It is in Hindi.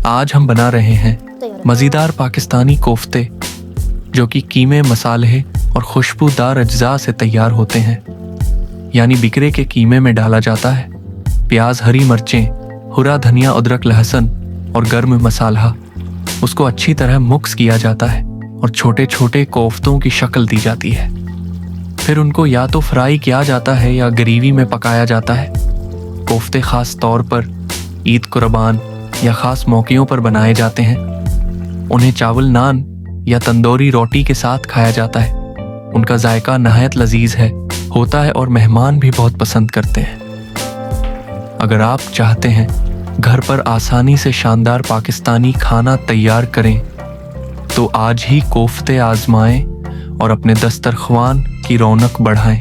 आज हम बना रहे हैं मज़ेदार पाकिस्तानी कोफ्ते, जो कि कीमे, मसाले और खुशबूदार अज्जा से तैयार होते हैं। यानी बकरे के कीमे में डाला जाता है प्याज, हरी मिर्चें, हरा धनिया, अदरक, लहसुन और गर्म मसाला। उसको अच्छी तरह मिक्स किया जाता है और छोटे छोटे कोफ्तों की शक्ल दी जाती है। फिर उनको या तो फ्राई किया जाता है या ग्रेवी में पकाया जाता है। कोफ्ते ख़ास तौर पर ईद, कुर्बान या ख़ास मौक़ों पर बनाए जाते हैं। उन्हें चावल, नान या तंदूरी रोटी के साथ खाया जाता है। उनका जायका नहायत लजीज होता है और मेहमान भी बहुत पसंद करते हैं। अगर आप चाहते हैं घर पर आसानी से शानदार पाकिस्तानी खाना तैयार करें तो आज ही कोफ्ते आजमाएं और अपने दस्तरख्वान की रौनक बढ़ाएं।